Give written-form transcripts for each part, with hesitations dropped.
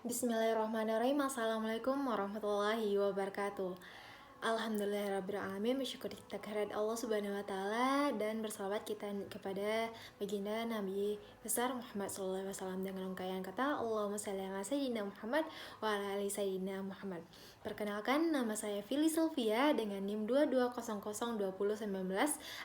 Bismillahirrahmanirrahim. Assalamualaikum warahmatullahi wabarakatuh. Alhamdulillahirrabbilalamin. Bersyukur kita kehadirat Allah subhanahu wa ta'ala. Dan bersalawat kita kepada baginda Nabi besar Muhammad SAW dengan rangkaian kata Allahumma shalli ala sayyidina Muhammad wa ala ali sayyidina Muhammad. Perkenalkan, nama saya Fili Sylvia dengan NIM 22002019,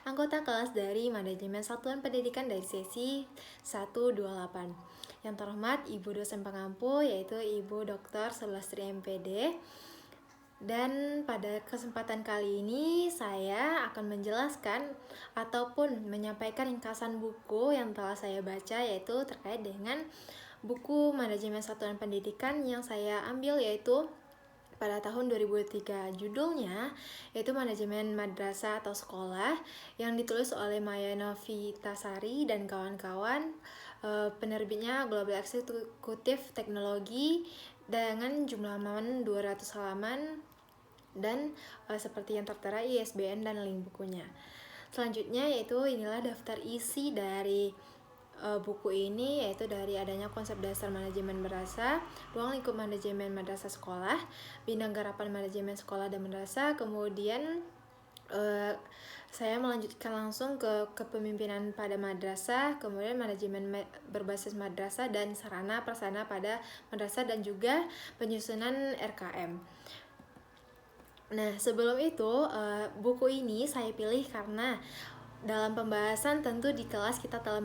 anggota kelas dari Manajemen Satuan Pendidikan dari sesi 128. Yang terhormat Ibu dosen pengampu yaitu Ibu Dr. Sulastri MPD. Dan pada kesempatan kali ini saya akan menjelaskan ataupun menyampaikan ringkasan buku yang telah saya baca, yaitu terkait dengan buku Manajemen Satuan Pendidikan yang saya ambil yaitu pada tahun 2003. Judulnya yaitu Manajemen Madrasah atau Sekolah, yang ditulis oleh Maya Novitasari dan kawan-kawan. Penerbitnya Global Eksekutif Teknologi dengan jumlah halaman 200 halaman dan seperti yang tertera ISBN dan link bukunya. Selanjutnya yaitu inilah daftar isi dari buku ini, yaitu dari adanya konsep dasar manajemen madrasah, ruang lingkup manajemen madrasah sekolah, bidang garapan manajemen sekolah dan madrasah, kemudian saya melanjutkan langsung ke kepemimpinan pada madrasah, kemudian manajemen berbasis madrasah dan sarana prasarana pada madrasah, dan juga penyusunan RKM. Nah, sebelum itu buku ini saya pilih karena dalam pembahasan tentu di kelas kita telah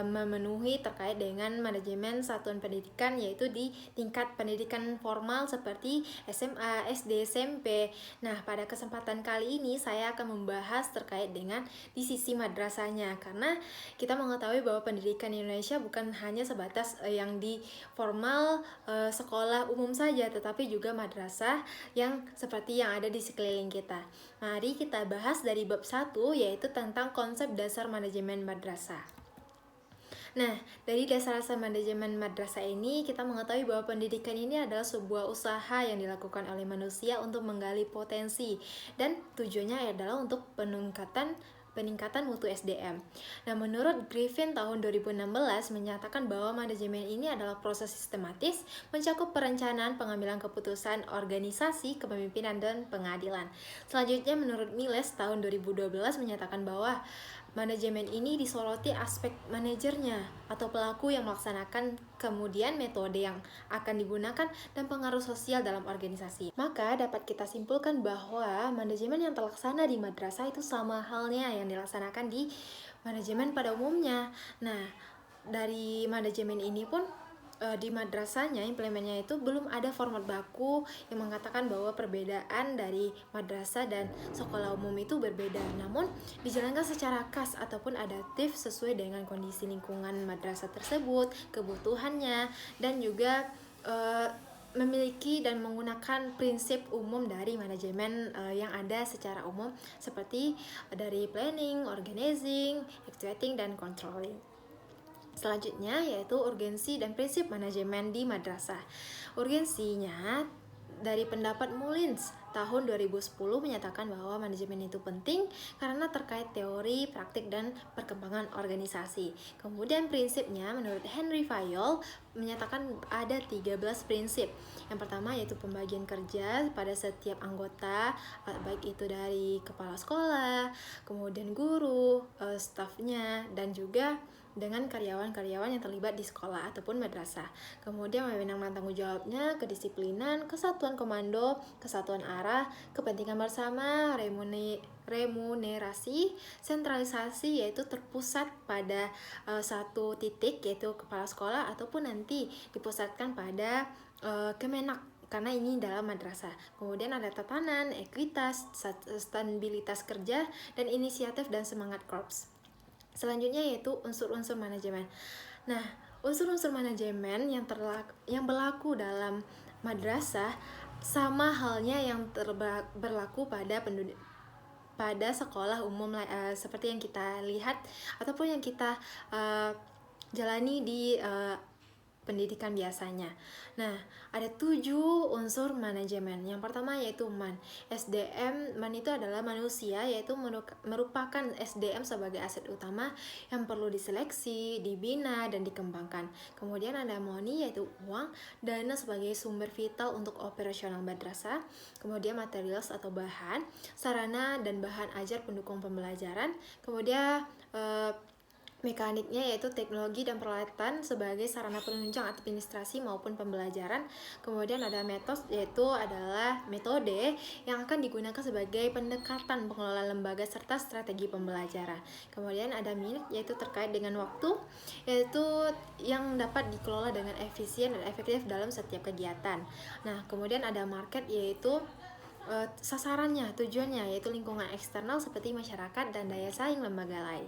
memenuhi terkait dengan manajemen satuan pendidikan, yaitu di tingkat pendidikan formal seperti SMA, SD, SMP. Nah, pada kesempatan kali ini saya akan membahas terkait dengan di sisi madrasahnya, karena kita mengetahui bahwa pendidikan di Indonesia bukan hanya sebatas yang di formal sekolah umum saja, tetapi juga madrasah yang seperti yang ada di sekeliling kita. Mari kita bahas dari bab 1, yaitu tentang konsep dasar manajemen madrasah. Nah, dari dasar-dasar manajemen madrasah ini kita mengetahui bahwa pendidikan ini adalah sebuah usaha yang dilakukan oleh manusia untuk menggali potensi, dan tujuannya adalah untuk peningkatan mutu SDM. Nah, menurut Griffin tahun 2016 menyatakan bahwa manajemen ini adalah proses sistematis mencakup perencanaan, pengambilan keputusan, organisasi, kepemimpinan, dan pengadilan. Selanjutnya, menurut Miles tahun 2012 menyatakan bahwa manajemen ini disoroti aspek manajernya atau pelaku yang melaksanakan, kemudian metode yang akan digunakan, dan pengaruh sosial dalam organisasi. Maka dapat kita simpulkan bahwa manajemen yang terlaksana di madrasah itu sama halnya yang dilaksanakan di manajemen pada umumnya. Nah, dari manajemen ini pun di madrasahnya, implementnya itu belum ada format baku yang mengatakan bahwa perbedaan dari madrasah dan sekolah umum itu berbeda, namun dijalankan secara khas ataupun adaptif sesuai dengan kondisi lingkungan madrasah tersebut, kebutuhannya, dan juga memiliki dan menggunakan prinsip umum dari manajemen yang ada secara umum, seperti dari planning, organizing, executing, dan controlling. Selanjutnya yaitu urgensi dan prinsip manajemen di madrasah. Urgensinya dari pendapat Mullins tahun 2010 menyatakan bahwa manajemen itu penting karena terkait teori, praktik, dan perkembangan organisasi. Kemudian prinsipnya menurut Henry Fayol menyatakan ada 13 prinsip. Yang pertama yaitu pembagian kerja pada setiap anggota, baik itu dari kepala sekolah, kemudian guru, stafnya, dan juga dengan karyawan-karyawan yang terlibat di sekolah ataupun madrasah. Kemudian wewenang dan tanggung jawabnya, kedisiplinan, kesatuan komando, kesatuan arah, kepentingan bersama, remunerasi, sentralisasi yaitu terpusat pada satu titik yaitu kepala sekolah, ataupun nanti dipusatkan pada Kemenak karena ini dalam madrasah. Kemudian ada tatanan, ekuitas, stabilitas kerja, dan inisiatif dan semangat korps. Selanjutnya yaitu unsur-unsur manajemen. Nah, unsur-unsur manajemen yang berlaku dalam madrasah sama halnya yang berlaku pada sekolah umum seperti yang kita lihat ataupun yang kita jalani di pendidikan biasanya. Nah, ada 7 unsur manajemen. Yang pertama yaitu MAN. SDM, MAN itu adalah manusia, yaitu merupakan SDM sebagai aset utama yang perlu diseleksi, dibina, dan dikembangkan. Kemudian ada MONI, yaitu uang, dana sebagai sumber vital untuk operasional madrasah. Kemudian materials atau bahan, sarana dan bahan ajar pendukung pembelajaran. Kemudian mekaniknya yaitu teknologi dan peralatan sebagai sarana penunjang administrasi maupun pembelajaran. Kemudian ada metos, yaitu adalah metode yang akan digunakan sebagai pendekatan pengelola lembaga serta strategi pembelajaran. Kemudian ada minute, yaitu terkait dengan waktu, yaitu yang dapat dikelola dengan efisien dan efektif dalam setiap kegiatan. Nah, kemudian ada market, yaitu sasarannya, tujuannya, yaitu lingkungan eksternal seperti masyarakat dan daya saing lembaga lain.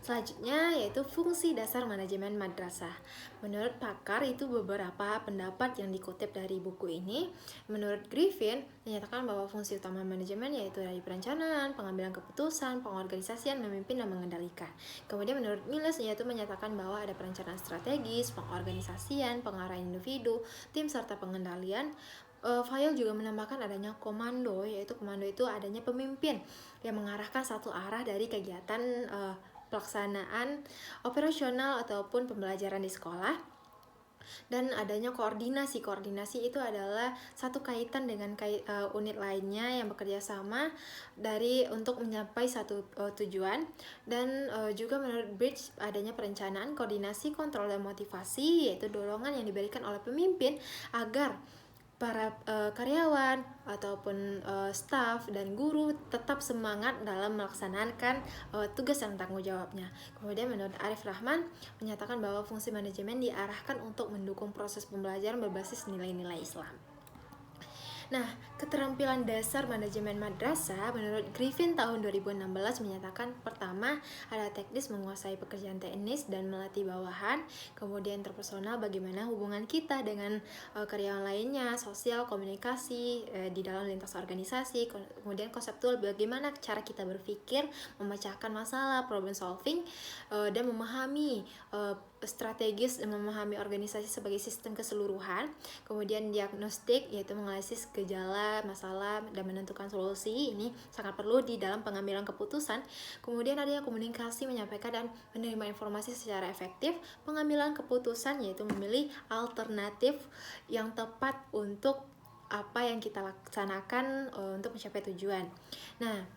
Selanjutnya yaitu fungsi dasar manajemen madrasah. Menurut pakar itu beberapa pendapat yang dikutip dari buku ini. Menurut Griffin menyatakan bahwa fungsi utama manajemen yaitu dari perencanaan, pengambilan keputusan, pengorganisasian, memimpin dan mengendalikan. Kemudian menurut Miles yaitu menyatakan bahwa ada perencanaan strategis, pengorganisasian, pengarahan individu, tim serta pengendalian. File juga menambahkan adanya komando, yaitu komando itu adanya pemimpin yang mengarahkan satu arah dari kegiatan pelaksanaan operasional ataupun pembelajaran di sekolah. Dan adanya koordinasi itu adalah satu kaitan dengan unit lainnya yang bekerja sama untuk mencapai satu tujuan. Dan juga menurut Bridge adanya perencanaan, koordinasi, kontrol dan motivasi, yaitu dorongan yang diberikan oleh pemimpin agar para karyawan ataupun staf dan guru tetap semangat dalam melaksanakan tugas dan tanggung jawabnya. Kemudian menurut Arif Rahman menyatakan bahwa fungsi manajemen diarahkan untuk mendukung proses pembelajaran berbasis nilai-nilai Islam. Nah, keterampilan dasar manajemen madrasah menurut Griffin tahun 2016 menyatakan pertama, ada teknis menguasai pekerjaan teknis dan melatih bawahan, kemudian interpersonal bagaimana hubungan kita dengan karyawan lainnya, sosial, komunikasi di dalam lintas organisasi, kemudian konseptual bagaimana cara kita berpikir, memecahkan masalah, problem solving, dan memahami strategis dan memahami organisasi sebagai sistem keseluruhan. Kemudian diagnostik yaitu menganalisis gejala, masalah dan menentukan solusi. Ini sangat perlu di dalam pengambilan keputusan. Kemudian ada komunikasi, menyampaikan dan menerima informasi secara efektif. Pengambilan keputusan yaitu memilih alternatif yang tepat untuk apa yang kita laksanakan untuk mencapai tujuan. Nah,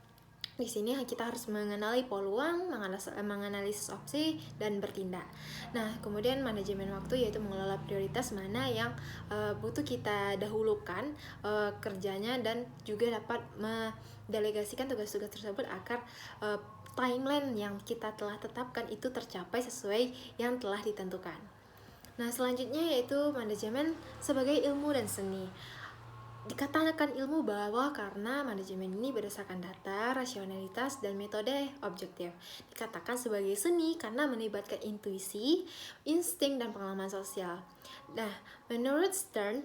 di sini kita harus mengenali peluang, menganalisis opsi, dan bertindak. Nah, kemudian manajemen waktu yaitu mengelola prioritas mana yang butuh kita dahulukan kerjanya dan juga dapat mendelegasikan tugas-tugas tersebut agar timeline yang kita telah tetapkan itu tercapai sesuai yang telah ditentukan. Nah, selanjutnya yaitu manajemen sebagai ilmu dan seni. Dikatakan ilmu bahwa karena manajemen ini berdasarkan data, rasionalitas, dan metode objektif. Dikatakan sebagai seni karena melibatkan intuisi, insting, dan pengalaman sosial. Nah, menurut Stern,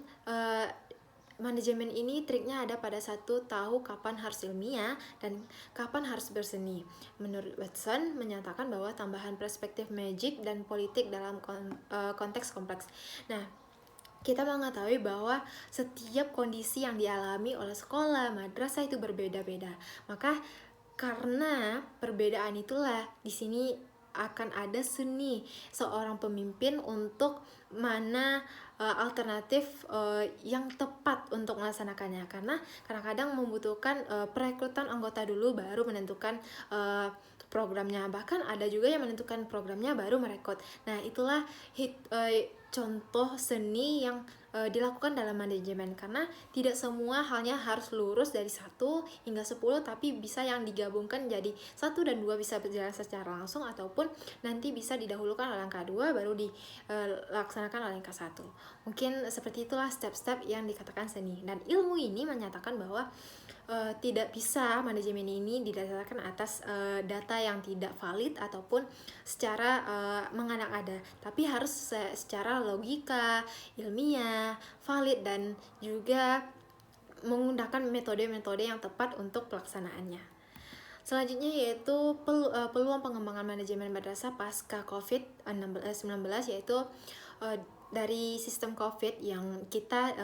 manajemen ini triknya ada pada satu, tahu kapan harus ilmiah dan kapan harus berseni. Menurut Watson menyatakan bahwa tambahan perspektif magic dan politik dalam konteks kompleks. Nah, kita mengetahui bahwa setiap kondisi yang dialami oleh sekolah, madrasah itu berbeda-beda. Maka karena perbedaan itulah di sini akan ada seni seorang pemimpin untuk mana alternatif yang tepat untuk melaksanakannya, karena kadang-kadang membutuhkan perekrutan anggota dulu baru menentukan programnya, bahkan ada juga yang menentukan programnya baru merekrut. Nah, itulah contoh seni yang dilakukan dalam manajemen, karena tidak semua halnya harus lurus dari 1 hingga 10, tapi bisa yang digabungkan jadi 1 dan 2 bisa berjalan secara langsung, ataupun nanti bisa didahulukan oleh angka 2 baru dilaksanakan oleh angka 1. Mungkin seperti itulah step-step yang dikatakan seni. Dan ilmu ini menyatakan bahwa tidak bisa manajemen ini didasarkan atas data yang tidak valid ataupun secara mengada-ngada, tapi harus secara logika, ilmiah, valid, dan juga menggunakan metode-metode yang tepat untuk pelaksanaannya. Selanjutnya yaitu peluang pengembangan manajemen madrasah pasca COVID-19, yaitu dari sistem COVID yang kita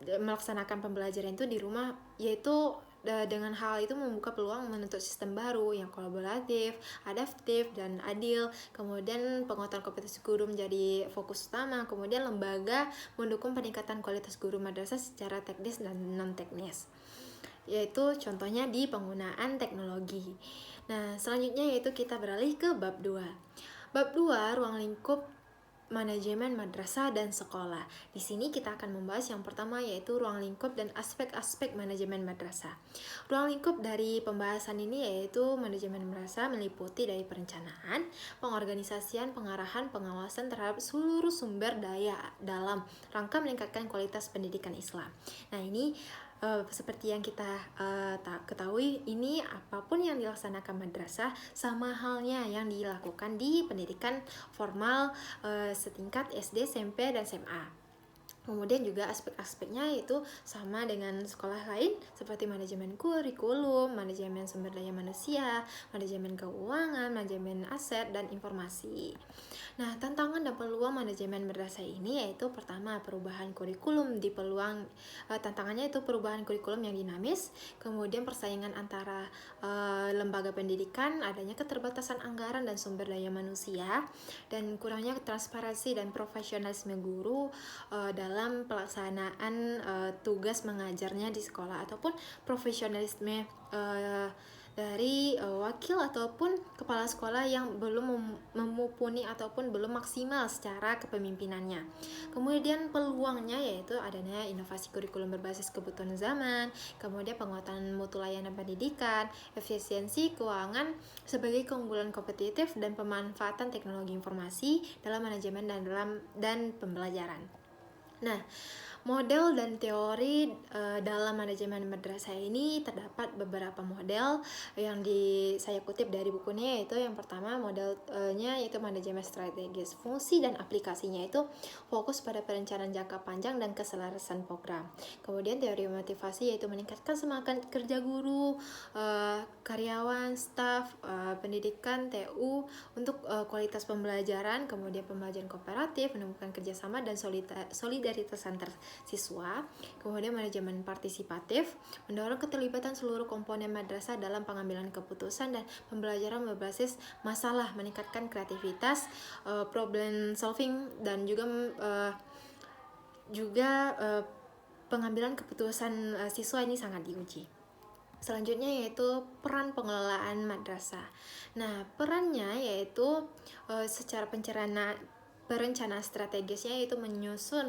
melaksanakan pembelajaran itu di rumah, yaitu dengan hal itu membuka peluang menuntut sistem baru yang kolaboratif, adaptif, dan adil. Kemudian penguatan kompetensi guru menjadi fokus utama. Kemudian lembaga mendukung peningkatan kualitas guru madrasah secara teknis dan non teknis, yaitu contohnya di penggunaan teknologi. Nah, selanjutnya yaitu kita beralih ke bab 2. Bab 2, ruang lingkup manajemen madrasah dan sekolah. Di sini kita akan membahas yang pertama yaitu ruang lingkup dan aspek-aspek manajemen madrasah. Ruang lingkup dari pembahasan ini yaitu manajemen madrasah meliputi dari perencanaan, pengorganisasian, pengarahan, pengawasan terhadap seluruh sumber daya dalam rangka meningkatkan kualitas pendidikan Islam. Nah, ini seperti yang kita ketahui, ini apapun yang dilaksanakan madrasah sama halnya yang dilakukan di pendidikan formal setingkat SD, SMP, dan SMA. Kemudian juga aspek-aspeknya itu sama dengan sekolah lain seperti manajemen kurikulum, manajemen sumber daya manusia, manajemen keuangan, manajemen aset, dan informasi. Nah, tantangan dan peluang manajemen madrasah ini yaitu pertama, perubahan kurikulum tantangannya itu perubahan kurikulum yang dinamis, kemudian persaingan antara lembaga pendidikan, adanya keterbatasan anggaran dan sumber daya manusia, dan kurangnya transparansi dan profesionalisme guru dalam pelaksanaan tugas mengajarnya di sekolah, ataupun profesionalisme dari wakil ataupun kepala sekolah yang belum memupuni ataupun belum maksimal secara kepemimpinannya. Kemudian peluangnya yaitu adanya inovasi kurikulum berbasis kebutuhan zaman, kemudian penguatan mutu layanan pendidikan, efisiensi keuangan sebagai keunggulan kompetitif, dan pemanfaatan teknologi informasi dalam manajemen dan pembelajaran. Nah, model dan teori dalam manajemen madrasah ini terdapat beberapa model yang saya kutip dari bukunya, yaitu yang pertama modelnya yaitu manajemen strategis. Fungsi dan aplikasinya itu fokus pada perencanaan jangka panjang dan keselarasan program. Kemudian teori motivasi yaitu meningkatkan semangat kerja guru, karyawan, staf, pendidikan, TU untuk kualitas pembelajaran, kemudian pembelajaran kooperatif, menemukan kerjasama dan solidaritas antar siswa. Kemudian manajemen partisipatif mendorong keterlibatan seluruh komponen madrasah dalam pengambilan keputusan dan pembelajaran berbasis masalah, meningkatkan kreativitas, problem solving, dan juga pengambilan keputusan siswa ini sangat diuji. Selanjutnya yaitu peran pengelolaan madrasah. Nah, perannya yaitu secara perencanaan strategisnya yaitu menyusun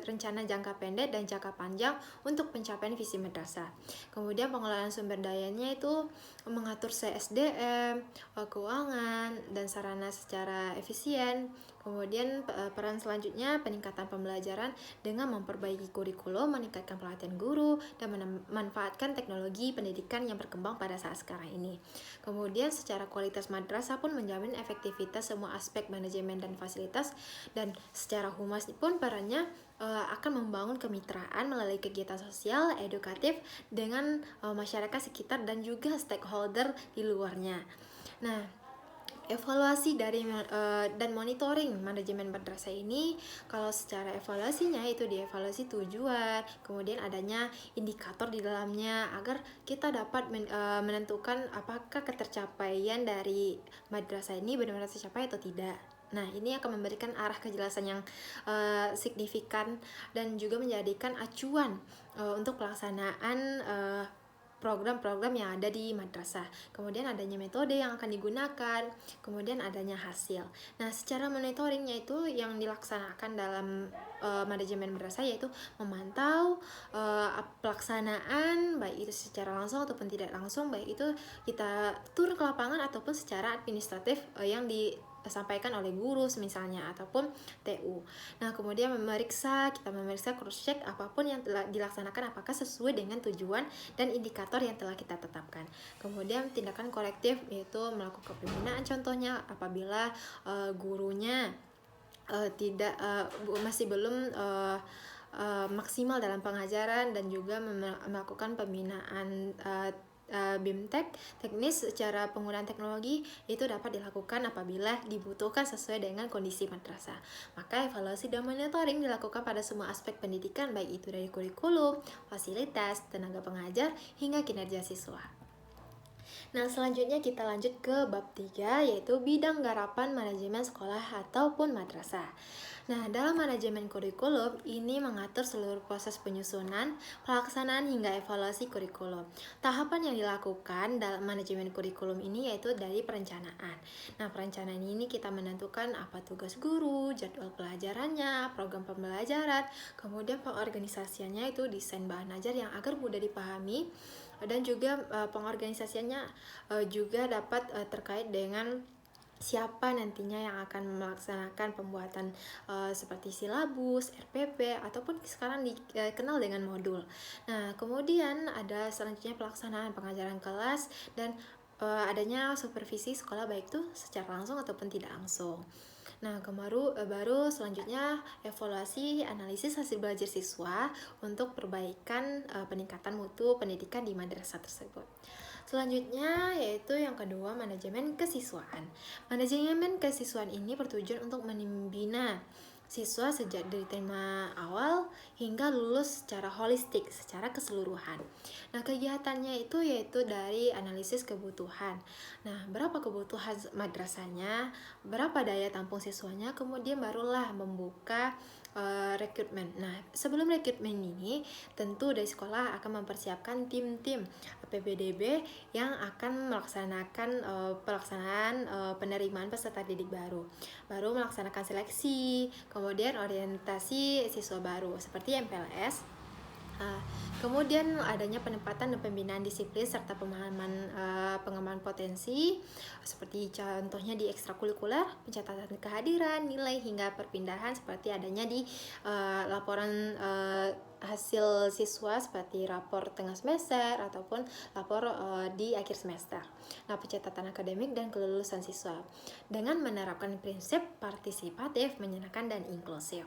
rencana jangka pendek dan jangka panjang untuk pencapaian visi madrasah. Kemudian pengelolaan sumber dayanya itu mengatur SDM, keuangan, dan sarana secara efisien. Kemudian peran selanjutnya peningkatan pembelajaran dengan memperbaiki kurikulum, meningkatkan pelatihan guru, dan memanfaatkan teknologi pendidikan yang berkembang pada saat sekarang ini. Kemudian secara kualitas madrasah pun menjamin efektivitas semua aspek manajemen dan fasilitas, dan secara humas pun perannya akan membangun kemitraan melalui kegiatan sosial, edukatif dengan masyarakat sekitar dan juga stakeholder di luarnya. Nah, evaluasi dan monitoring manajemen madrasah ini, kalau secara evaluasinya itu dievaluasi tujuan, kemudian adanya indikator di dalamnya agar kita dapat menentukan apakah ketercapaian dari madrasah ini benar-benar tercapai atau tidak. Nah, ini akan memberikan arah kejelasan yang signifikan dan juga menjadikan acuan untuk pelaksanaan program-program yang ada di madrasah. Kemudian adanya metode yang akan digunakan, kemudian adanya hasil. Nah, secara monitoringnya itu yang dilaksanakan dalam manajemen madrasah yaitu memantau pelaksanaan, baik itu secara langsung ataupun tidak langsung, baik itu kita turun ke lapangan ataupun secara administratif yang disampaikan oleh guru misalnya ataupun TU. Nah, kemudian kita memeriksa cross check apapun yang telah dilaksanakan apakah sesuai dengan tujuan dan indikator yang telah kita tetapkan. Kemudian tindakan korektif yaitu melakukan pembinaan, contohnya apabila gurunya masih belum maksimal dalam pengajaran, dan juga melakukan pembinaan BIMTEK, teknis secara penggunaan teknologi itu dapat dilakukan apabila dibutuhkan sesuai dengan kondisi madrasah. Maka evaluasi dan monitoring dilakukan pada semua aspek pendidikan, baik itu dari kurikulum, fasilitas, tenaga pengajar, hingga kinerja siswa. Nah, selanjutnya kita lanjut ke bab 3, yaitu bidang garapan manajemen sekolah ataupun madrasah. Nah, dalam manajemen kurikulum, ini mengatur seluruh proses penyusunan, pelaksanaan hingga evaluasi kurikulum. Tahapan yang dilakukan dalam manajemen kurikulum ini yaitu dari perencanaan. Nah, perencanaan ini kita menentukan apa tugas guru, jadwal pelajarannya, program pembelajaran, kemudian pengorganisasiannya itu desain bahan ajar yang agar mudah dipahami, dan juga pengorganisasiannya juga dapat terkait dengan siapa nantinya yang akan melaksanakan pembuatan seperti silabus, RPP, ataupun sekarang dikenal dengan modul. Nah, kemudian ada selanjutnya pelaksanaan pengajaran kelas dan adanya supervisi sekolah baik itu secara langsung ataupun tidak langsung. Nah, baru selanjutnya evaluasi analisis hasil belajar siswa untuk perbaikan peningkatan mutu pendidikan di madrasah tersebut. Selanjutnya yaitu yang kedua, manajemen kesiswaan. Manajemen kesiswaan ini bertujuan untuk membina siswa sejak dari tema awal hingga lulus secara holistik, secara keseluruhan. Nah, kegiatannya itu yaitu dari analisis kebutuhan. Nah, berapa kebutuhan madrasahnya, berapa daya tampung siswanya, kemudian barulah membuka rekrutmen. Nah, sebelum rekrutmen ini, tentu dari sekolah akan mempersiapkan tim-tim PPDB yang akan melaksanakan pelaksanaan penerimaan peserta didik baru melaksanakan seleksi, kemudian orientasi siswa baru seperti MPLS. Kemudian adanya penempatan dan pembinaan disiplin serta pengembangan potensi seperti contohnya di ekstrakurikuler, pencatatan kehadiran, nilai hingga perpindahan seperti adanya di laporan hasil siswa seperti rapor tengah semester ataupun lapor di akhir semester. Nah, pencatatan akademik dan kelulusan siswa dengan menerapkan prinsip partisipatif, menyenangkan, dan inklusif.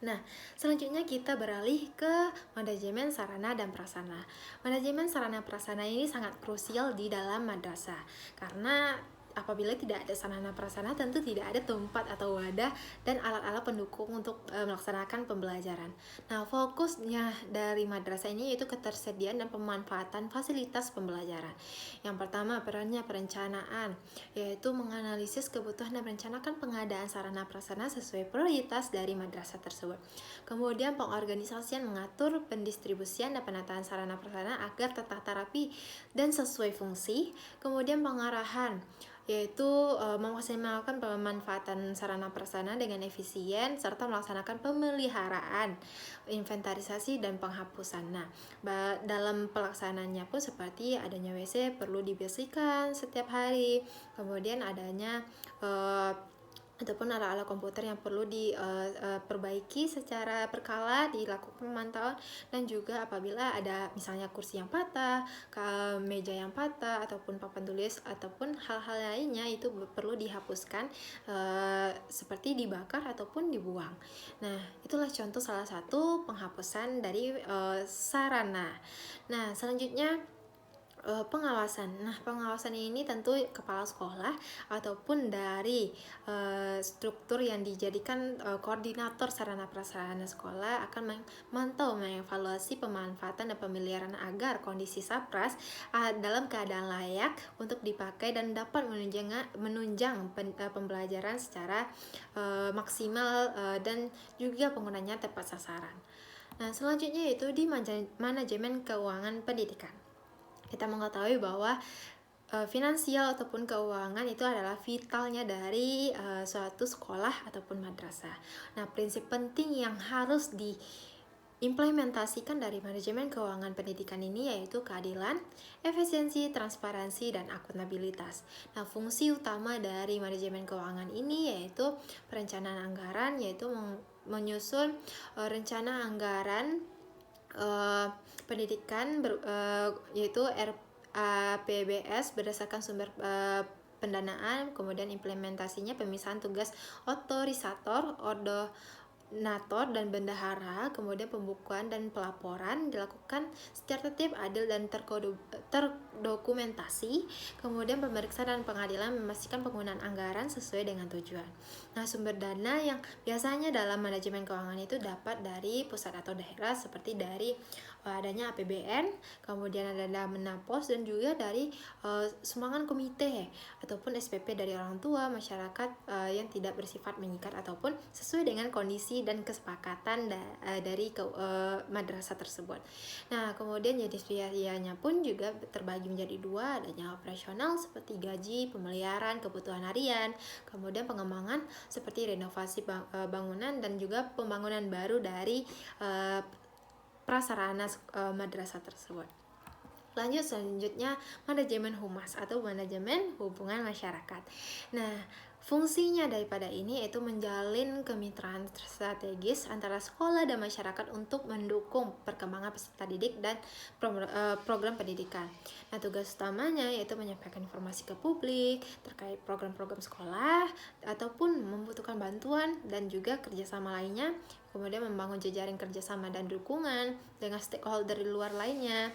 Nah, selanjutnya kita beralih ke manajemen sarana dan prasarana. Manajemen sarana prasarana ini sangat krusial di dalam madrasah karena apabila tidak ada sarana prasarana tentu tidak ada tempat atau wadah dan alat-alat pendukung untuk melaksanakan pembelajaran. Nah, fokusnya dari madrasah ini yaitu ketersediaan dan pemanfaatan fasilitas pembelajaran. Yang pertama, perannya perencanaan, yaitu menganalisis kebutuhan dan merencanakan pengadaan sarana prasarana sesuai prioritas dari madrasah tersebut. Kemudian pengorganisasian, mengatur pendistribusian dan penataan sarana prasarana agar tertata rapi dan sesuai fungsi. Kemudian pengarahan, yaitu memaksimalkan pemanfaatan sarana prasarana dengan efisien serta melaksanakan pemeliharaan, inventarisasi, dan penghapusan. Nah, dalam pelaksanaannya pun seperti adanya WC perlu dibersihkan setiap hari, kemudian adanya ataupun alat-alat komputer yang perlu diperbaiki secara berkala, dilakukan pemantauan, dan juga apabila ada misalnya kursi yang patah, meja yang patah, ataupun papan tulis, ataupun hal-hal lainnya itu perlu dihapuskan seperti dibakar ataupun dibuang. Nah, itulah contoh salah satu penghapusan dari sarana. Nah, selanjutnya pengawasan. Nah, pengawasan ini tentu kepala sekolah ataupun dari struktur yang dijadikan koordinator sarana prasarana sekolah akan memantau, mengevaluasi pemanfaatan dan pemeliharaan agar kondisi sapras dalam keadaan layak untuk dipakai dan dapat menunjang pembelajaran secara maksimal dan juga penggunanya tepat sasaran. Nah, selanjutnya yaitu di manajemen keuangan pendidikan. Kita mengetahui bahwa finansial ataupun keuangan itu adalah vitalnya dari suatu sekolah ataupun madrasah. Nah, prinsip penting yang harus diimplementasikan dari manajemen keuangan pendidikan ini yaitu keadilan, efisiensi, transparansi, dan akuntabilitas. Nah, fungsi utama dari manajemen keuangan ini yaitu perencanaan anggaran, yaitu menyusun rencana anggaran pendidikan yaitu RAPBS berdasarkan sumber pendanaan, kemudian implementasinya pemisahan tugas otorisator, koordinator dan bendahara, kemudian pembukuan dan pelaporan dilakukan secara tertib, adil, dan terdokumentasi. Kemudian pemeriksa dan pengadilan memastikan penggunaan anggaran sesuai dengan tujuan. Nah, sumber dana yang biasanya dalam manajemen keuangan itu dapat dari pusat atau daerah, seperti dari adanya APBN, kemudian ada dana menapos, dan juga dari sumbangan komite ataupun SPP dari orang tua, masyarakat yang tidak bersifat mengikat ataupun sesuai dengan kondisi dan kesepakatan dari madrasah tersebut. Nah, kemudian jenis biayanya pun juga terbagi menjadi dua, adanya operasional seperti gaji, pemeliharaan, kebutuhan harian, kemudian pengembangan seperti renovasi bangunan dan juga pembangunan baru dari prasarana madrasah tersebut. Lanjut selanjutnya manajemen humas atau manajemen hubungan masyarakat. Nah, fungsinya daripada ini yaitu menjalin kemitraan strategis antara sekolah dan masyarakat untuk mendukung perkembangan peserta didik dan program pendidikan. Nah, tugas utamanya yaitu menyampaikan informasi ke publik terkait program-program sekolah ataupun membutuhkan bantuan dan juga kerjasama lainnya. Kemudian membangun jejaring kerjasama dan dukungan dengan stakeholder di luar lainnya.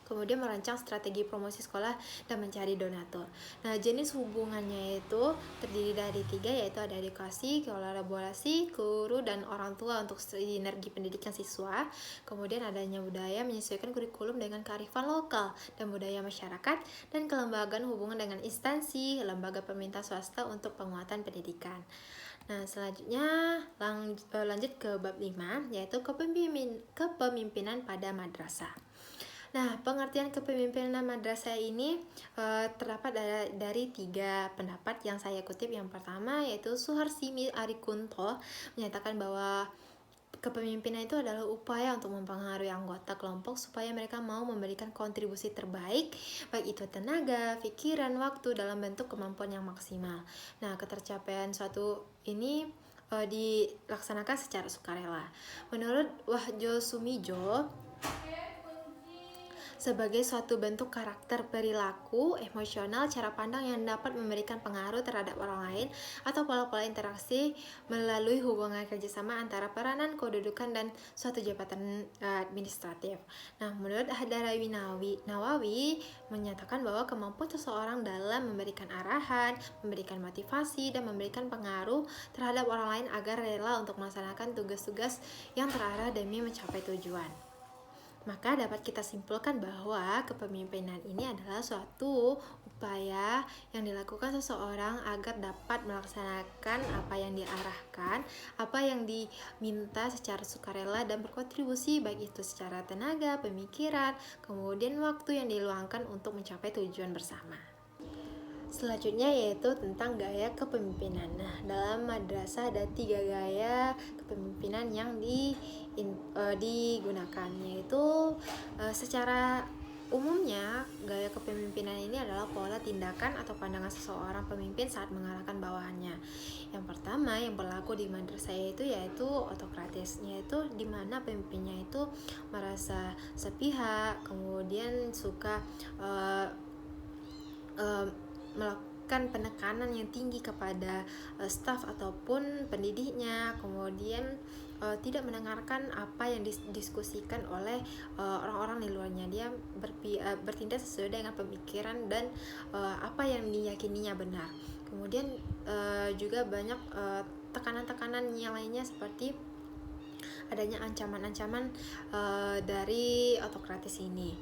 Kemudian merancang strategi promosi sekolah dan mencari donatur. Nah, jenis hubungannya itu terdiri dari 3, yaitu ada edukasi, kolaborasi, guru, dan orang tua untuk sinergi pendidikan siswa. Kemudian adanya budaya, menyesuaikan kurikulum dengan kearifan lokal dan budaya masyarakat, dan kelembagaan hubungan dengan instansi, lembaga pemerintah swasta untuk penguatan pendidikan. Nah, selanjutnya lanjut ke bab 5, yaitu kepemimpinan pada madrasah. Nah, pengertian kepemimpinan madrasah ini terdapat dari 3 pendapat yang saya kutip. Yang pertama yaitu Suharsimi Arikunto menyatakan bahwa kepemimpinan itu adalah upaya untuk mempengaruhi anggota kelompok supaya mereka mau memberikan kontribusi terbaik, baik itu tenaga, pikiran, waktu dalam bentuk kemampuan yang maksimal. Nah, ketercapaian suatu ini dilaksanakan secara sukarela. Menurut Wahjo Sumijo, sebagai suatu bentuk karakter perilaku, emosional, cara pandang yang dapat memberikan pengaruh terhadap orang lain atau pola-pola interaksi melalui hubungan kerjasama antara peranan, kedudukan, dan suatu jabatan administratif. Nah, menurut Hadarawi Nawawi menyatakan bahwa kemampuan seseorang dalam memberikan arahan, memberikan motivasi, dan memberikan pengaruh terhadap orang lain agar rela untuk melaksanakan tugas-tugas yang terarah demi mencapai tujuan. Maka dapat kita simpulkan bahwa kepemimpinan ini adalah suatu upaya yang dilakukan seseorang agar dapat melaksanakan apa yang diarahkan, apa yang diminta secara sukarela, dan berkontribusi baik itu secara tenaga, pemikiran, kemudian waktu yang diluangkan untuk mencapai tujuan bersama. Selanjutnya yaitu tentang gaya kepemimpinan. Nah, dalam madrasah ada 3 gaya kepemimpinan yang digunakan, yaitu secara umumnya gaya kepemimpinan ini adalah pola tindakan atau pandangan seseorang pemimpin saat mengarahkan bawahannya. Yang pertama yang berlaku di madrasah yaitu otokratis, yaitu di mana pemimpinnya itu merasa sepihak, kemudian suka melakukan penekanan yang tinggi kepada staf ataupun pendidiknya, kemudian tidak mendengarkan apa yang didiskusikan oleh orang-orang di luarnya. Dia bertindak sesuai dengan pemikiran dan apa yang diyakininya benar. Kemudian juga banyak tekanan-tekanan yang lainnya seperti adanya ancaman-ancaman dari otokratis ini.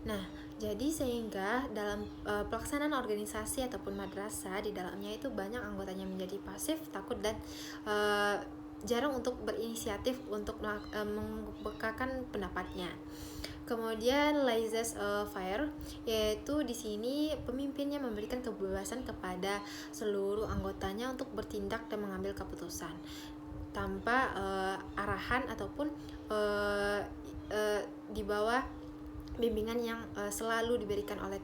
Nah, jadi sehingga dalam pelaksanaan organisasi ataupun madrasah di dalamnya itu banyak anggotanya menjadi pasif, takut, dan jarang untuk berinisiatif untuk mengemukakan pendapatnya. Kemudian laissez faire, yaitu di sini pemimpinnya memberikan kebebasan kepada seluruh anggotanya untuk bertindak dan mengambil keputusan tanpa arahan ataupun di bawah bimbingan yang selalu diberikan oleh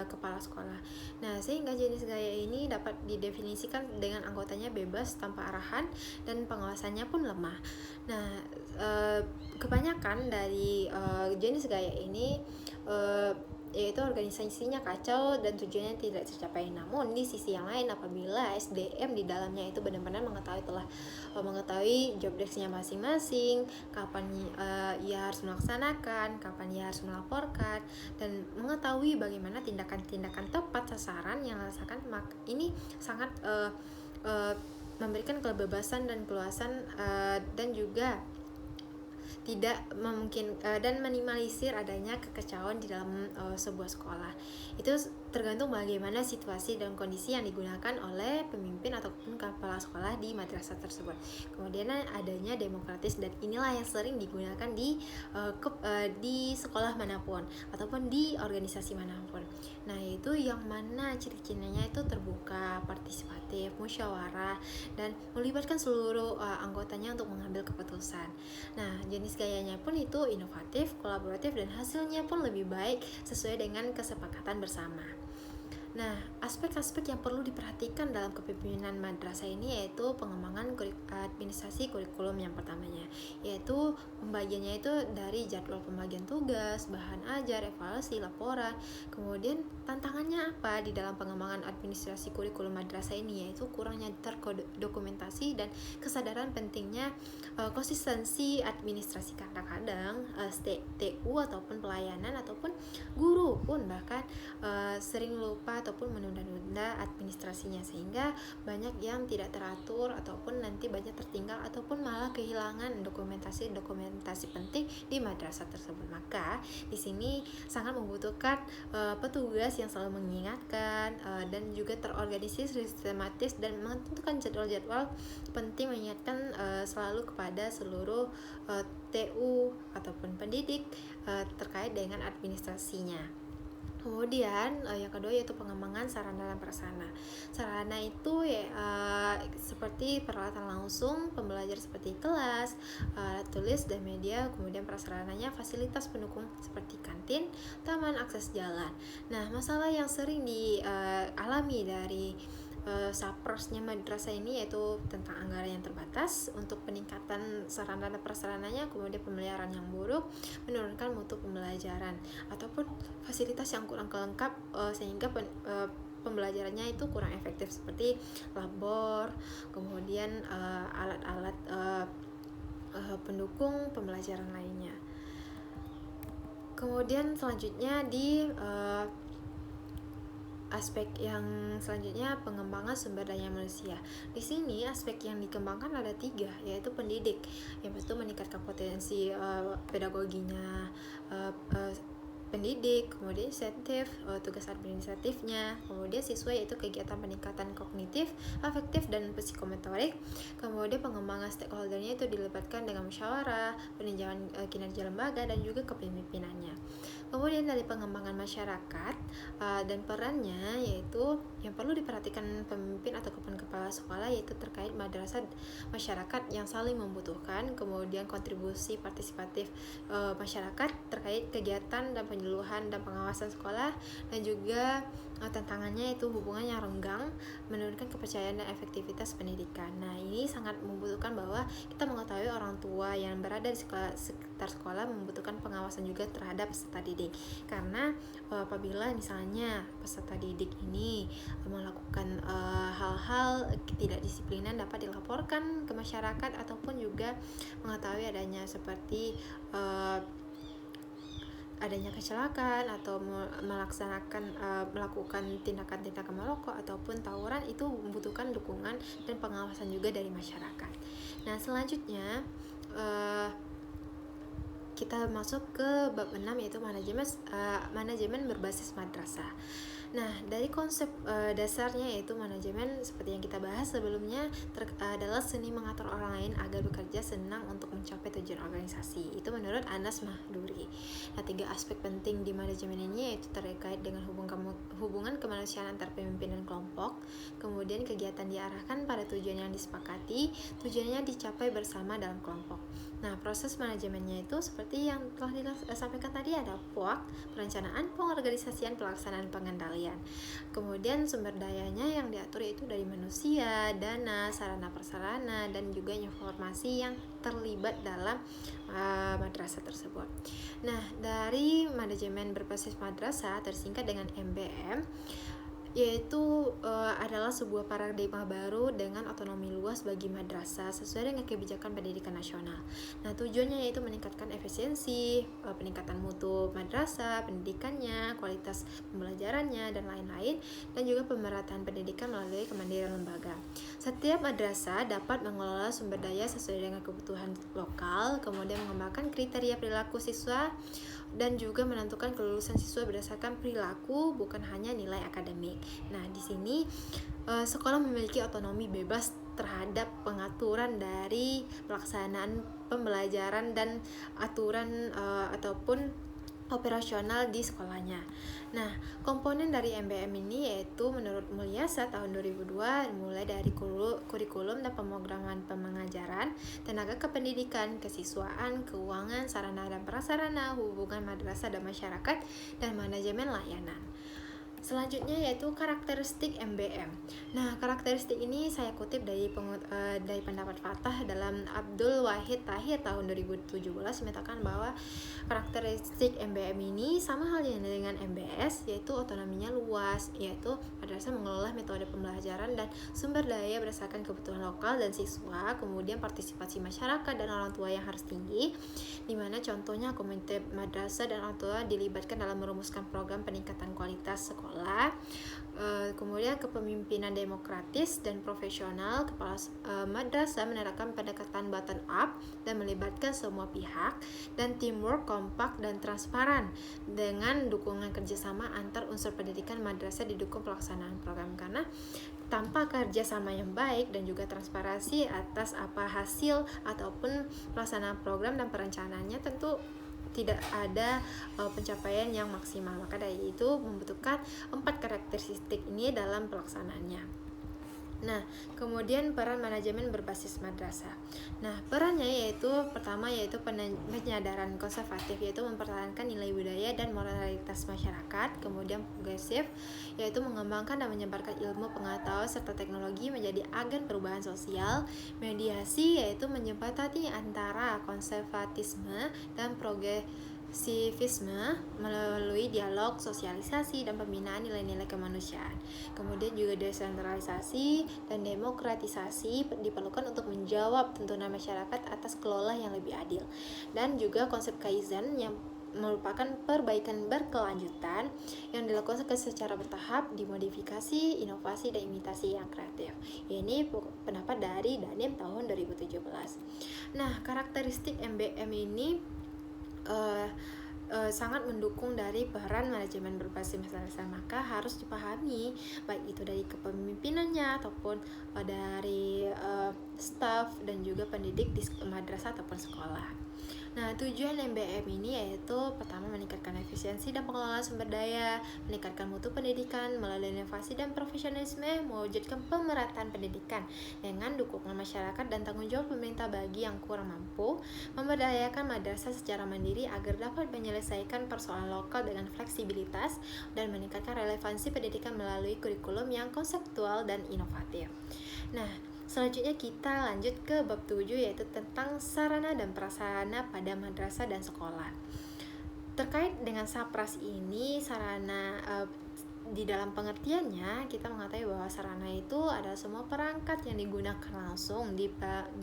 kepala sekolah. Nah, sehingga jenis gaya ini dapat didefinisikan dengan anggotanya bebas tanpa arahan dan pengawasannya pun lemah. Nah, kebanyakan dari jenis gaya ini yaitu organisasinya kacau dan tujuannya tidak tercapai. Namun di sisi yang lain, apabila SDM di dalamnya itu benar-benar mengetahui telah mengetahui job desk-nya masing-masing, kapan ia harus melaksanakan, kapan ia harus melaporkan, dan mengetahui bagaimana tindakan-tindakan tepat sasaran yang dilaksanakan. Ini sangat memberikan kebebasan dan keluasan dan juga tidak memungkin dan minimalisir adanya kekacauan di dalam sebuah sekolah. Itu tergantung bagaimana situasi dan kondisi yang digunakan oleh pemimpin ataupun kepala sekolah di madrasah tersebut. Kemudian adanya demokratis, dan inilah yang sering digunakan di sekolah manapun ataupun di organisasi manapun. Nah, itu yang mana ciri-cirinya itu terbuka, partisipatif, musyawarah, dan melibatkan seluruh anggotanya untuk mengambil keputusan. Nah, jenis gayanya pun itu inovatif, kolaboratif, dan hasilnya pun lebih baik sesuai dengan kesepakatan bersama. Nah, aspek-aspek yang perlu diperhatikan dalam kepemimpinan madrasah ini yaitu pengembangan administrasi kurikulum yang pertamanya, yaitu pembagiannya itu dari jadwal pembagian tugas, bahan ajar, evaluasi, laporan. Kemudian tantangannya apa di dalam pengembangan administrasi kurikulum madrasah ini, yaitu kurangnya terdokumentasi dan kesadaran pentingnya konsistensi administrasi. Kadang-kadang TU ataupun pelayanan ataupun guru pun bahkan sering lupa ataupun menunda-nunda administrasinya, sehingga banyak yang tidak teratur ataupun nanti banyak tertinggal ataupun malah kehilangan dokumentasi penting di madrasah tersebut. Maka di sini sangat membutuhkan petugas yang selalu mengingatkan dan juga terorganisir sistematis dan menentukan jadwal-jadwal penting, mengingatkan selalu kepada seluruh TU ataupun pendidik terkait dengan administrasinya. Kemudian yang kedua yaitu pengembangan sarana dan prasarana. Sarana itu seperti peralatan langsung pembelajar seperti kelas, tulis, dan media. Kemudian prasarananya fasilitas pendukung seperti kantin, taman, akses jalan. Nah, masalah yang sering dialami dari sapersnya madrasah ini yaitu tentang anggaran yang terbatas untuk peningkatan sarana dan prasarananya, kemudian pemeliharaan yang buruk, menurunkan mutu pembelajaran ataupun fasilitas yang kurang lengkap sehingga pembelajarannya itu kurang efektif seperti labor, kemudian alat-alat pendukung pembelajaran lainnya. Kemudian selanjutnya di aspek yang selanjutnya pengembangan sumber daya manusia. Di sini aspek yang dikembangkan ada 3, yaitu pendidik. Yang pertama meningkatkan potensi pedagoginya pendidik, kemudian insentif, tugas administratifnya, kemudian siswa yaitu kegiatan peningkatan kognitif, afektif, dan psikomotorik. Kemudian pengembangan stakeholdernya itu dilibatkan dengan musyawarah, peninjauan kinerja lembaga, dan juga kepemimpinannya. Kemudian dari pengembangan masyarakat dan perannya yaitu yang perlu diperhatikan pemimpin ataupun kepala sekolah yaitu terkait madrasah masyarakat yang saling membutuhkan, kemudian kontribusi partisipatif masyarakat terkait kegiatan dan penyuluhan dan pengawasan sekolah, dan juga tantangannya itu hubungan yang renggang, menurunkan kepercayaan dan efektivitas pendidikan. Nah, ini sangat membutuhkan bahwa kita mengetahui orang tua yang berada di sekitar sekolah membutuhkan pengawasan juga terhadap peserta didik, karena apabila misalnya peserta didik ini melakukan hal-hal ketidakdisiplinan dapat dilaporkan ke masyarakat ataupun juga mengetahui adanya seperti adanya kecelakaan atau melakukan tindakan-tindakan merokok ataupun tawuran, itu membutuhkan dukungan dan pengawasan juga dari masyarakat. Nah, selanjutnya kita masuk ke bab 6 yaitu manajemen berbasis madrasah. Nah, dari konsep dasarnya yaitu manajemen seperti yang kita bahas sebelumnya adalah seni mengatur orang lain agar bekerja senang untuk mencapai tujuan organisasi. Itu menurut Anas Mahduri. Nah, 3 aspek penting di manajemen ini yaitu terkait dengan hubungan kemanusiaan antar pemimpin dan kelompok, kemudian kegiatan diarahkan pada tujuan yang disepakati, tujuannya dicapai bersama dalam kelompok. Nah, proses manajemennya itu seperti yang telah disampaikan tadi, ada POAK, perencanaan, pengorganisasian, pelaksanaan, pengendalian. Kemudian sumber dayanya yang diatur yaitu dari manusia, dana, sarana prasarana, dan juga informasi yang terlibat dalam madrasah tersebut. Nah, dari manajemen berbasis madrasah tersingkat dengan MBM, yaitu adalah sebuah paradigma baru dengan otonomi luas bagi madrasah sesuai dengan kebijakan pendidikan nasional. Nah, tujuannya yaitu meningkatkan efisiensi, peningkatan mutu madrasah, pendidikannya, kualitas pembelajarannya, dan lain-lain, dan juga pemerataan pendidikan melalui kemandirian lembaga. Setiap madrasah dapat mengelola sumber daya sesuai dengan kebutuhan lokal, kemudian mengembangkan kriteria perilaku siswa, dan juga menentukan kelulusan siswa berdasarkan perilaku, bukan hanya nilai akademik. Nah, di sini sekolah memiliki otonomi bebas terhadap pengaturan dari pelaksanaan pembelajaran dan aturan ataupun operasional di sekolahnya. Nah, komponen dari MBM ini yaitu menurut Mulyasa tahun 2002 mulai dari kurikulum dan pemrograman pengajaran, tenaga kependidikan, kesiswaan, keuangan, sarana dan prasarana, hubungan madrasah dan masyarakat, dan manajemen layanan. Selanjutnya yaitu karakteristik MBM. Nah, karakteristik ini saya kutip dari pendapat Fatah dalam Abdul Wahid Tahir tahun 2017 menyatakan bahwa karakteristik MBM ini sama halnya dengan MBS, yaitu otonominya luas, yaitu madrasah mengelola metode pembelajaran dan sumber daya berdasarkan kebutuhan lokal dan siswa, kemudian partisipasi masyarakat dan orang tua yang harus tinggi, di mana contohnya komite madrasah dan orang tua dilibatkan dalam merumuskan program peningkatan kualitas sekolah. Kemudian kepemimpinan demokratis dan profesional, kepala madrasah menerapkan pendekatan bottom up dan melibatkan semua pihak, dan teamwork kompak dan transparan dengan dukungan kerjasama antar unsur pendidikan madrasah didukung pelaksanaan program. Karena tanpa kerjasama yang baik dan juga transparansi atas apa hasil ataupun pelaksanaan program dan perencanaannya, tentu tidak ada pencapaian yang maksimal. Maka dari itu membutuhkan 4 karakteristik ini dalam pelaksanaannya. Nah, kemudian peran manajemen berbasis madrasah. Nah, perannya yaitu pertama yaitu penyadaran konservatif, yaitu mempertahankan nilai budaya dan moralitas masyarakat. Kemudian progresif, yaitu mengembangkan dan menyebarkan ilmu pengetahuan serta teknologi menjadi agen perubahan sosial. Mediasi, yaitu menjembatani antara konservatisme dan progresivisme melalui dialog, sosialisasi, dan pembinaan nilai-nilai kemanusiaan. Kemudian juga desentralisasi dan demokratisasi diperlukan untuk menjawab tuntunan masyarakat atas kelola yang lebih adil. Dan juga konsep Kaizen yang merupakan perbaikan berkelanjutan yang dilakukan secara bertahap, dimodifikasi, inovasi, dan imitasi yang kreatif. Ini pendapat dari Danim tahun 2017. Nah, karakteristik MBM ini sangat mendukung dari peran manajemen berbasis madrasah, maka harus dipahami baik itu dari kepemimpinannya ataupun dari staff dan juga pendidik di madrasah ataupun sekolah. Nah, tujuan MBM ini yaitu pertama meningkatkan efisiensi dan pengelolaan sumber daya, meningkatkan mutu pendidikan melalui inovasi dan profesionalisme, mewujudkan pemerataan pendidikan dengan dukungan masyarakat dan tanggung jawab pemerintah bagi yang kurang mampu, memberdayakan madrasah secara mandiri agar dapat menyelesaikan persoalan lokal dengan fleksibilitas, dan meningkatkan relevansi pendidikan melalui kurikulum yang konseptual dan inovatif. Nah, selanjutnya kita lanjut ke bab 7 yaitu tentang sarana dan prasarana pada madrasah dan sekolah. Terkait dengan sapras ini, sarana di dalam pengertiannya kita mengetahui bahwa sarana itu adalah semua perangkat yang digunakan langsung di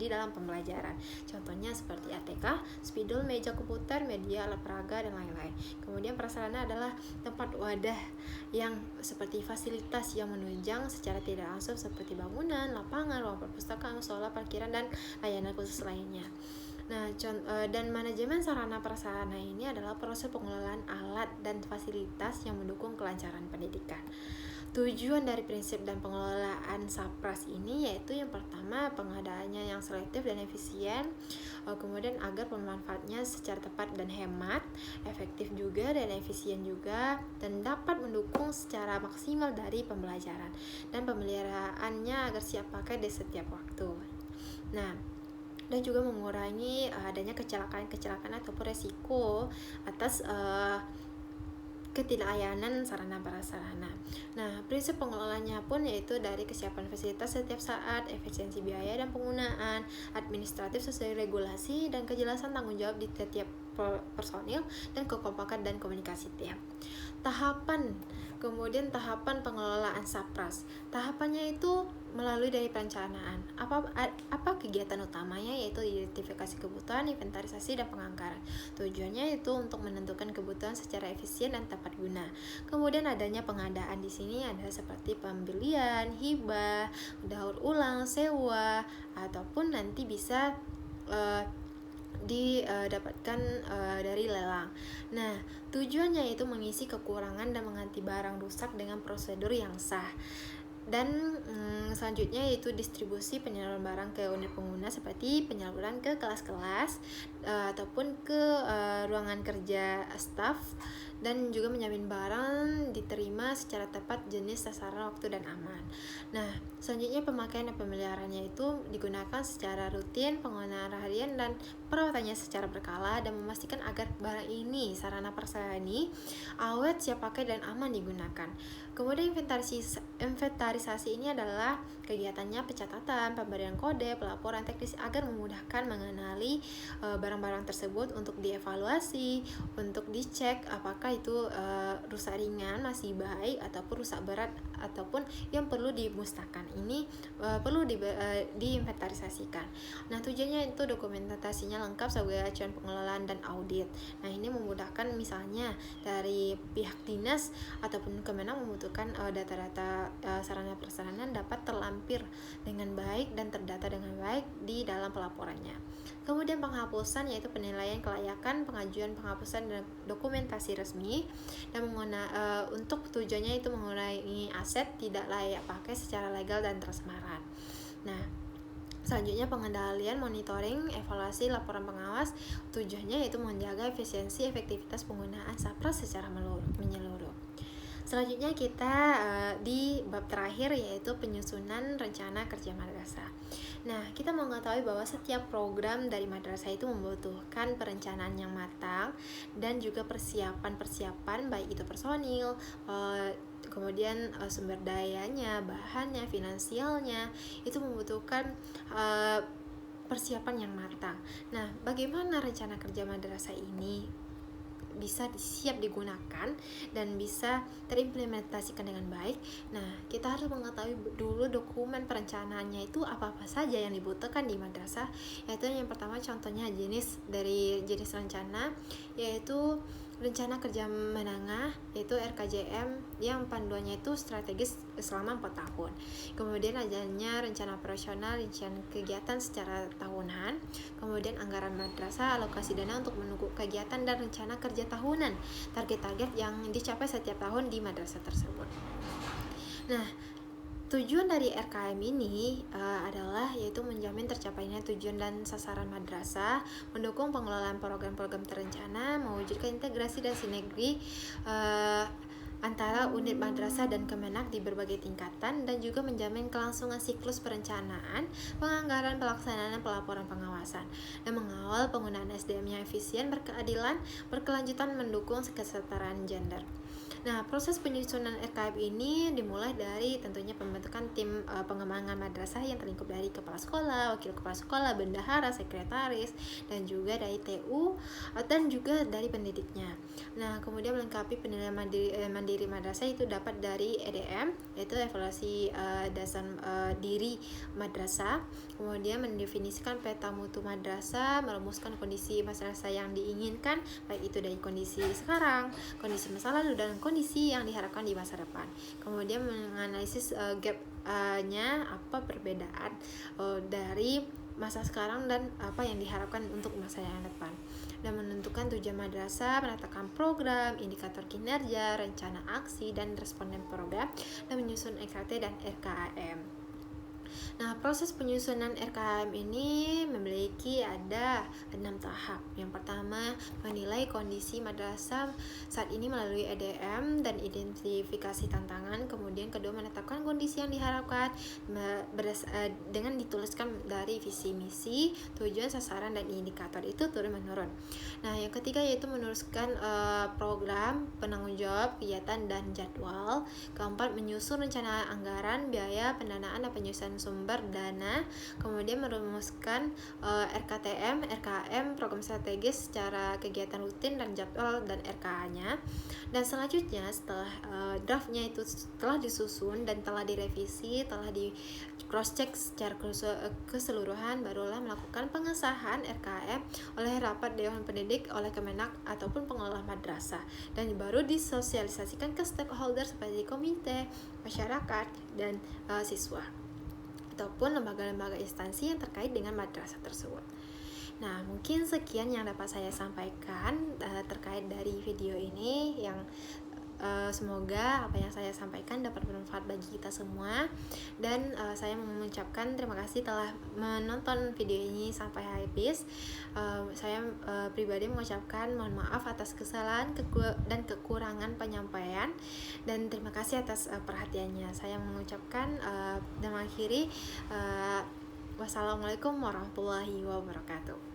dalam pembelajaran. Contohnya seperti ATK, spidol, meja komputer, media, alat peraga, dan lain-lain. Kemudian prasarana adalah tempat wadah yang seperti fasilitas yang menunjang secara tidak langsung seperti bangunan, lapangan, ruang perpustakaan, musola, parkiran, dan layanan khusus lainnya. Nah, dan manajemen sarana prasarana ini adalah proses pengelolaan alat dan fasilitas yang mendukung kelancaran pendidikan. Tujuan dari prinsip dan pengelolaan sapras ini yaitu yang pertama pengadaannya yang selektif dan efisien, kemudian agar pemanfaatnya secara tepat dan hemat, efektif juga dan efisien juga, dan dapat mendukung secara maksimal dari pembelajaran dan pemeliharaannya agar siap pakai di setiap waktu. Nah, dan juga mengurangi adanya kecelakaan ataupun resiko atas ketidaklayanan sarana prasarana. Nah, prinsip pengelolaannya pun yaitu dari kesiapan fasilitas setiap saat, efisiensi biaya dan penggunaan, administratif sesuai regulasi, dan kejelasan tanggung jawab di setiap personil, dan kekompakan dan komunikasi tim. Tahapan Kemudian tahapan pengelolaan SAPRAS. Tahapannya itu melalui dari perencanaan. Apa kegiatan utamanya, yaitu identifikasi kebutuhan, inventarisasi, dan penganggaran. Tujuannya itu untuk menentukan kebutuhan secara efisien dan tepat guna. Kemudian adanya pengadaan di sini ada seperti pembelian, hibah, daur ulang, sewa, ataupun nanti bisa didapatkan dari lelang. Nah, tujuannya itu mengisi kekurangan dan mengganti barang rusak dengan prosedur yang sah. Dan selanjutnya yaitu distribusi penyaluran barang ke unit pengguna, seperti penyaluran ke kelas-kelas ataupun ke ruangan kerja staf, dan juga menjamin barang diterima secara tepat, jenis, sasaran, waktu, dan aman. Nah, selanjutnya pemakaian dan pemeliharaannya itu digunakan secara rutin, penggunaan harian dan perawatannya secara berkala, dan memastikan agar barang ini, sarana prasarana ini awet, siap pakai, dan aman digunakan. Kemudian inventarisasi ini adalah kegiatannya pencatatan, pemberian kode, pelaporan teknis agar memudahkan mengenali barang-barang tersebut untuk dievaluasi, untuk dicek apakah itu rusak ringan, masih baik, ataupun rusak berat, ataupun yang perlu dimusnahkan. Ini perlu diinventarisasikan. Nah, tujuannya itu dokumentasinya lengkap sebagai acuan pengelolaan dan audit. Nah, ini memudahkan misalnya dari pihak dinas ataupun Kemenang membutuhkan data-data sarana prasarana dapat terlampir dengan baik dan terdata dengan baik di dalam pelaporannya. Kemudian penghapusan, yaitu penilaian kelayakan, pengajuan penghapusan dan dokumentasi resmi, dan untuk tujuannya itu mengurangi aset tidak layak pakai secara legal dan transparan. Nah, selanjutnya pengendalian, monitoring, evaluasi, laporan pengawas. Tujuannya yaitu menjaga efisiensi, efektivitas penggunaan SAPRAS secara menyeluruh. Selanjutnya kita di bab terakhir, yaitu penyusunan rencana kerja madrasah. Nah, kita mau mengetahui bahwa setiap program dari madrasah itu membutuhkan perencanaan yang matang dan juga persiapan baik itu personil, kemudian sumber dayanya, bahannya, finansialnya, itu membutuhkan persiapan yang matang. Nah, bagaimana rencana kerja madrasah ini bisa siap digunakan dan bisa terimplementasikan dengan baik? Nah, kita harus mengetahui dulu dokumen perencanaannya itu apa-apa saja yang dibutuhkan di madrasah. Yaitu yang pertama, contohnya jenis rencana, yaitu rencana kerja menengah, yaitu RKJM yang panduannya itu strategis selama 4 tahun. Kemudian adanya rencana operasional, rincian kegiatan secara tahunan. Kemudian anggaran madrasah, alokasi dana untuk mendukung kegiatan dan rencana kerja tahunan, target-target yang dicapai setiap tahun di madrasah tersebut. Nah, tujuan dari RKM ini adalah yaitu menjamin tercapainya tujuan dan sasaran madrasah, mendukung pengelolaan program-program terencana, mewujudkan integrasi dan sinergi antara unit madrasah dan Kemenak di berbagai tingkatan, dan juga menjamin kelangsungan siklus perencanaan, penganggaran, pelaksanaan, pelaporan, pengawasan, dan mengawal penggunaan SDM yang efisien, berkeadilan, berkelanjutan, mendukung kesetaraan gender. Nah, proses penyusunan RKM ini dimulai dari tentunya pembentukan tim pengembangan madrasah yang terlingkup dari kepala sekolah, wakil kepala sekolah, bendahara, sekretaris, dan juga dari TU dan juga dari pendidiknya. Nah, kemudian melengkapi penilaian mandiri madrasah itu dapat dari EDM, yaitu evaluasi dasar diri madrasah. Kemudian mendefinisikan peta mutu madrasah, merumuskan kondisi madrasah yang diinginkan, baik itu dari kondisi sekarang, kondisi masa lalu, dan kondisi yang diharapkan di masa depan. Kemudian menganalisis gap-nya, apa perbedaan dari masa sekarang dan apa yang diharapkan untuk masa yang depan, dan menentukan tujuan madrasah, menetapkan program, indikator kinerja, rencana aksi, dan responden program, dan menyusun EKT dan RKAM. Nah, proses penyusunan RKM ini memiliki ada 6 tahap. Yang pertama, menilai kondisi madrasah saat ini melalui EDM dan identifikasi tantangan. Kemudian kedua, menetapkan kondisi yang diharapkan dengan dituliskan dari visi misi, tujuan, sasaran, dan indikator itu turun-menurun. Nah, yang ketiga yaitu menuliskan program, penanggung jawab, kegiatan, dan jadwal. Keempat, menyusun rencana anggaran, biaya, pendanaan, dan penyusunan sumber dana. Kemudian merumuskan RKT PTM, RKM, program strategis secara kegiatan rutin dan jadwal dan RKA-nya. Dan selanjutnya setelah draftnya itu telah disusun dan telah direvisi, telah di cross check secara keseluruhan, barulah melakukan pengesahan RKM oleh rapat Dewan Pendidik oleh Kemenak ataupun pengelola madrasah, dan baru disosialisasikan ke stakeholder seperti komite, masyarakat, dan siswa ataupun lembaga-lembaga instansi yang terkait dengan madrasah tersebut. Nah, mungkin sekian yang dapat saya sampaikan terkait dari video ini, yang semoga apa yang saya sampaikan dapat bermanfaat bagi kita semua. Dan saya mengucapkan terima kasih telah menonton video ini sampai habis. Saya pribadi mengucapkan mohon maaf atas kesalahan dan kekurangan penyampaian, dan terima kasih atas perhatiannya. Saya mengucapkan dan mengakhiri wassalamualaikum warahmatullahi wabarakatuh.